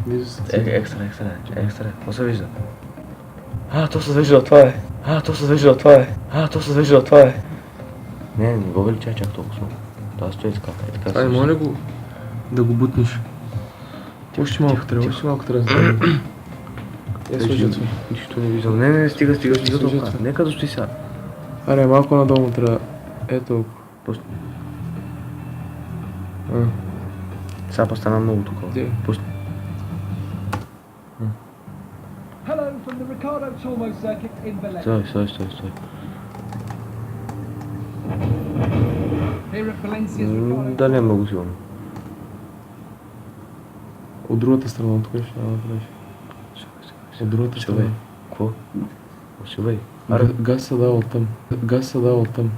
Вижда се. Екстра. Какво се вижда? То се вижда, това е. То се вижда, това е. Не го величай чак толкова много. Това стои така. Това не може ли да го бутнеш? Още малко трябва да стане. Служат се. Нищо не виждам. Не, стига толкова. Нека да стои сега. Аре, малко надолу трябва. Ето. Пусти. Сега постана много такова. Пусти. Стой. Дали е много силно. От другата страна, тук ще няма да правиш. От другата страна. Какво? Усилвай. Газ се дава оттам.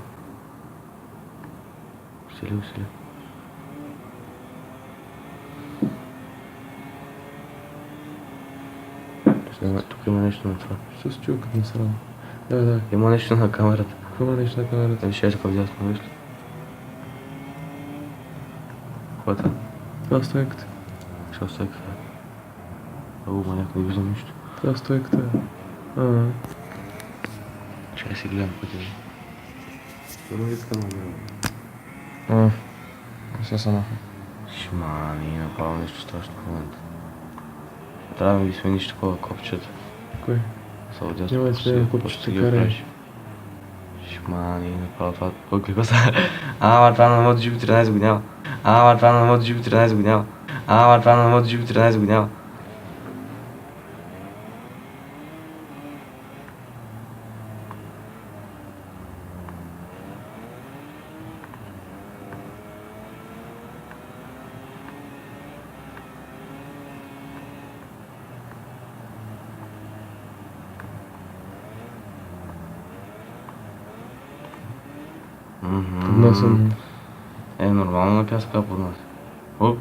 Усили. Тук има нещо на това. Що се чува като насрано? Да. Има нещо на камерата. Какво има нещо на камерата? Ще е така вдясно, виж ли? Какво е това? Това е стойката. Що стойката? Някой не виждам нищо. Това е стойката. Чакай си гледам пътя. Първо искам да гледам. Все са маха. Шмани, направо нещо страшно в момента. Трябва да ми смениш такова копчета. Кой? Няма да сменя копчета, карай. Шмани, направо това... Кой клипа са? Това на MotoGP 13 го няма. Това на MotoGP 13 го няма. Това на MotoGP 13 го няма. Поднасям. Нормално на пясъка поднася. Оп.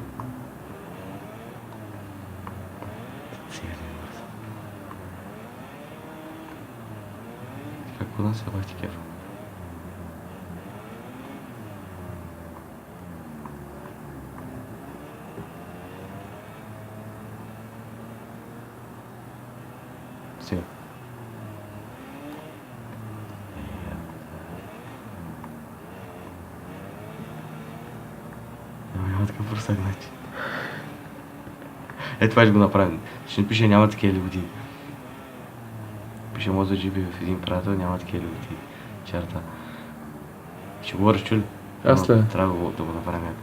Как поднася, бах ти кефа? Сега. Няма такъв пръстак, значи. Това ще го направим. Ще не пише няма такива лиготии. Пише MotoGP в един приятел, няма такива лиготии. Черта. Ще говориш, чули? Аз ли? Трябва да го направим яко.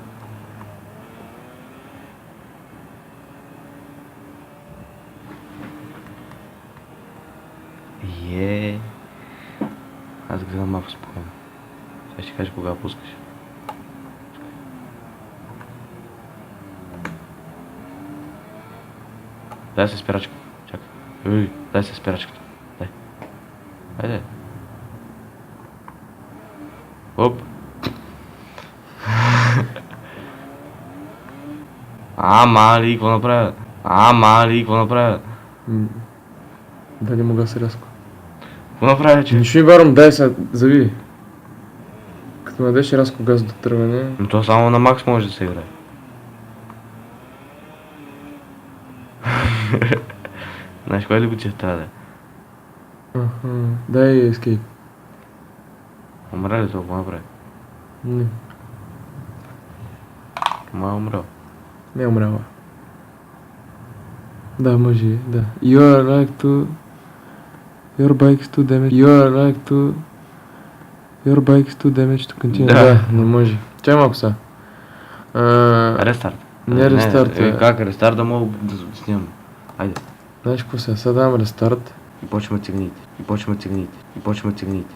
Аз гледам малко спокойно. Сега ще кажеш кога пускаш. Дай се спирачка. Чакай. Дай се спирачката. Дай. Хайде. Оп. Мали, какво направя? Какво направя? Да, не мога се рязко. Какво направя, че? Нищо не вярвам, дай се зави. Като ме дадеш рязко газ до тръгване. Но то само на макс може да се играе. Знаеш кой ли го че трябва да е? Дай ескейп. Умря ли толкова направи? Не. Ма умрял. Не е умряла. Да, може, да. You are like to... Your bike is too damaged. You are like to... Your bike is too damaged to continue. Да, не може. Чай малко са. Рестарт. Не рестарт. Как рестарт да мога да снимам? Хайде. Знаеш какво сега давам рестарт. И почваме цигните.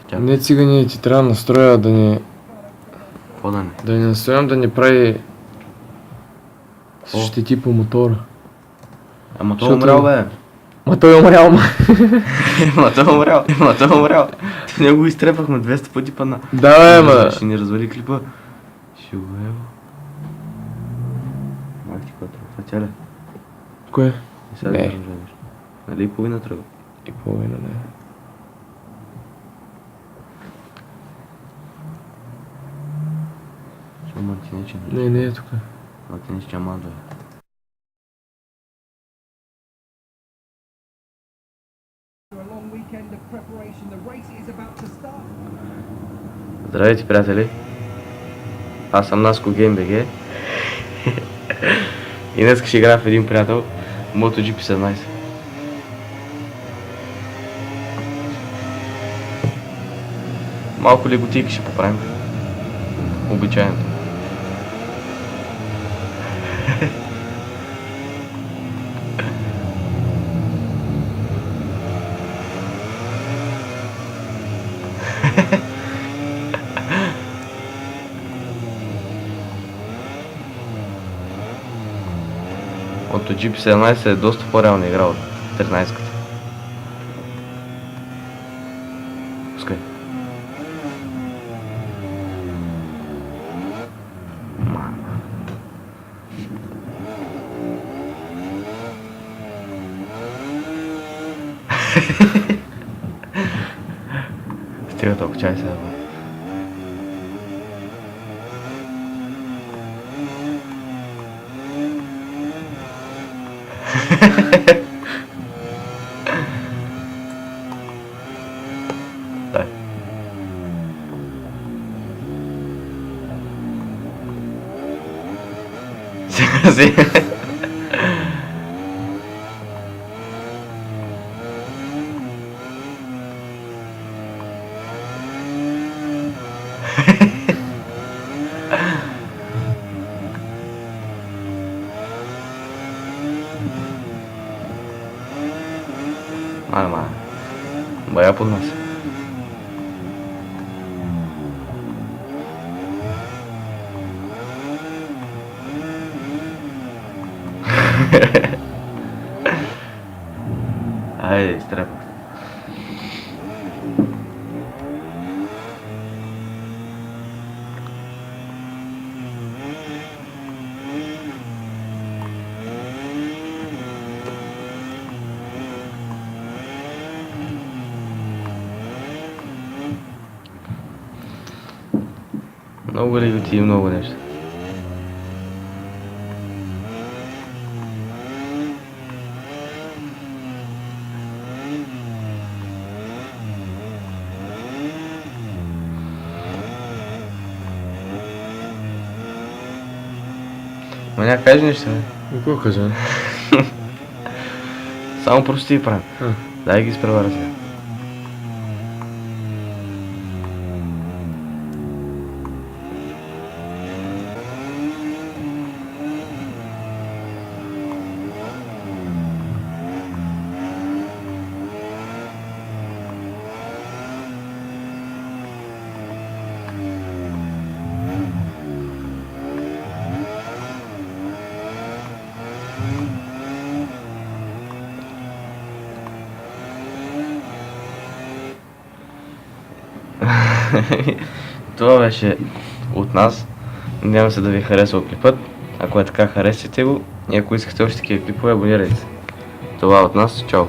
Чакай. Не цигани, ти трябва да настроя да не... Какво да не? Да не настроям да не прави... щети по мотора. Ама той умрял, бе. Ма той умрял, ма. Ма той умрял. Ние го изтрепахме 200 пъти падна. Да, бе, ма. Ще ни развали клипа. Ще го ево. Мах ти какво тръгва? Това тя ли? Кое? Не. Нали и половина тръгва? И половина, не. Що мантинечен? Не е тук. Мантинечен няма да е. Здравейте, приятели! Аз съм Наско GameBG и днес ще играя в един приятел MotoGP 17. Малко лиготийки ще поправим. Обичайното. MotoGP 17 е доста по-реална игра от 13-ката. Пускай. Стига толкова чай сега. Дай. Сега си. Ама, бая под нас. Айде, изтрепах. Много лиготи и много неща. Ма няма кажи неща, бе. Какво кажа? Само прости и правим. Дай ги изпревара сега. Това беше от нас. Надявам се да ви е харесал клипът. Ако е така, харесайте го. И ако искате още такива клипове, абонирайте се. Това е от нас. Чао!